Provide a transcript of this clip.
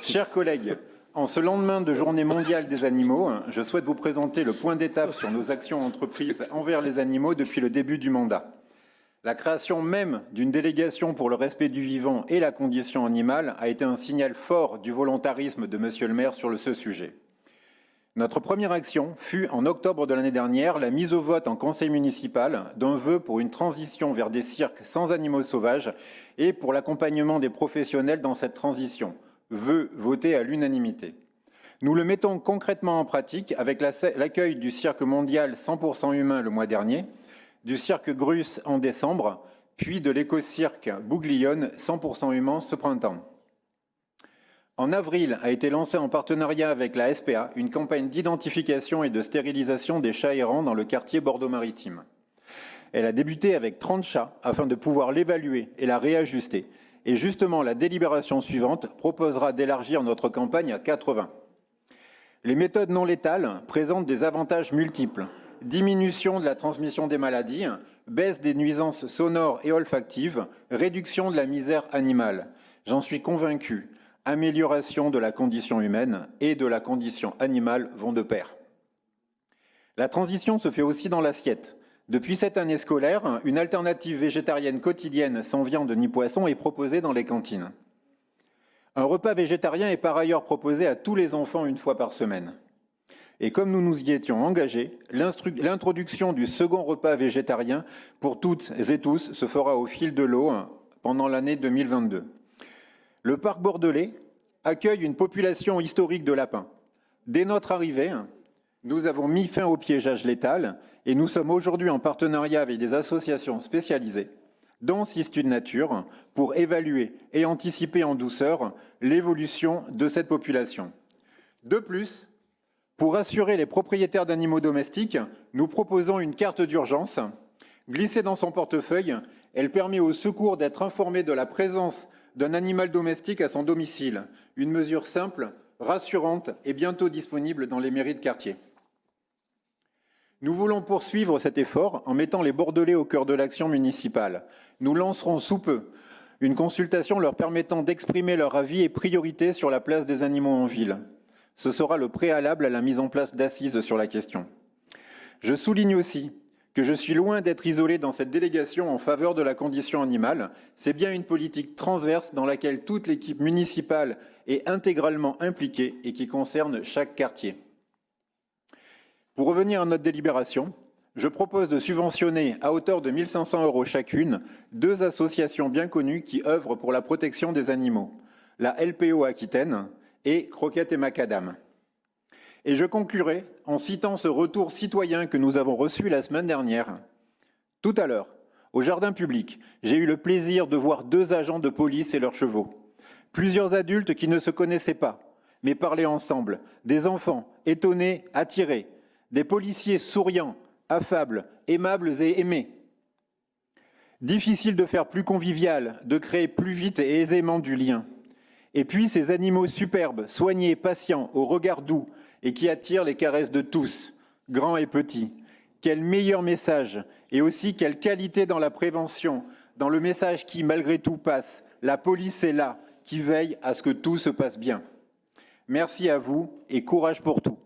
Chers collègues, en ce lendemain de Journée mondiale des animaux, je souhaite vous présenter le point d'étape sur nos actions entreprises envers les animaux depuis le début du mandat. La création même d'une délégation pour le respect du vivant et la condition animale a été un signal fort du volontarisme de Monsieur le maire sur ce sujet. Notre première action fut, en octobre de l'année dernière, la mise au vote en conseil municipal d'un vœu pour une transition vers des cirques sans animaux sauvages et pour l'accompagnement des professionnels dans cette transition, vœu voté à l'unanimité. Nous le mettons concrètement en pratique avec l'accueil du cirque mondial 100% humain le mois dernier, du cirque Grus en décembre, puis de l'éco-cirque Bouglione 100% humain ce printemps. En avril a été lancée en partenariat avec la SPA une campagne d'identification et de stérilisation des chats errants dans le quartier Bordeaux-Maritime. Elle a débuté avec 30 chats afin de pouvoir l'évaluer et la réajuster. Et justement, la délibération suivante proposera d'élargir notre campagne à 80. Les méthodes non létales présentent des avantages multiples. Diminution de la transmission des maladies, baisse des nuisances sonores et olfactives, réduction de la misère animale. J'en suis convaincu, amélioration de la condition humaine et de la condition animale vont de pair. La transition se fait aussi dans l'assiette. Depuis cette année scolaire, une alternative végétarienne quotidienne sans viande ni poisson est proposée dans les cantines. Un repas végétarien est par ailleurs proposé à tous les enfants une fois par semaine. Et comme nous nous y étions engagés, l'introduction du second repas végétarien pour toutes et tous se fera au fil de l'eau pendant l'année 2022. Le parc bordelais accueille une population historique de lapins. Dès notre arrivée, nous avons mis fin au piégeage létal et nous sommes aujourd'hui en partenariat avec des associations spécialisées, dont Sistude Nature, pour évaluer et anticiper en douceur l'évolution de cette population. De plus, pour assurer les propriétaires d'animaux domestiques, nous proposons une carte d'urgence. Glissée dans son portefeuille, elle permet au secours d'être informé de la présence d'un animal domestique à son domicile. Une mesure simple, rassurante et bientôt disponible dans les mairies de quartier. Nous voulons poursuivre cet effort en mettant les Bordelais au cœur de l'action municipale. Nous lancerons sous peu une consultation leur permettant d'exprimer leur avis et priorités sur la place des animaux en ville. Ce sera le préalable à la mise en place d'assises sur la question. Je souligne aussi que je suis loin d'être isolé dans cette délégation en faveur de la condition animale. C'est bien une politique transverse dans laquelle toute l'équipe municipale est intégralement impliquée et qui concerne chaque quartier. Pour revenir à notre délibération, je propose de subventionner à hauteur de 1 500 € chacune 2 associations bien connues qui œuvrent pour la protection des animaux, la LPO Aquitaine et Croquettes et Macadam. Et je conclurai en citant ce retour citoyen que nous avons reçu la semaine dernière. Tout à l'heure, au jardin public, j'ai eu le plaisir de voir 2 agents de police et leurs chevaux. Plusieurs adultes qui ne se connaissaient pas, mais parlaient ensemble. Des enfants étonnés, attirés. Des policiers souriants, affables, aimables et aimés. Difficile de faire plus convivial, de créer plus vite et aisément du lien. Et puis ces animaux superbes, soignés, patients, au regard doux et qui attirent les caresses de tous, grands et petits. Quel meilleur message et aussi quelle qualité dans la prévention, dans le message qui malgré tout passe. La police est là, qui veille à ce que tout se passe bien. Merci à vous et courage pour tout.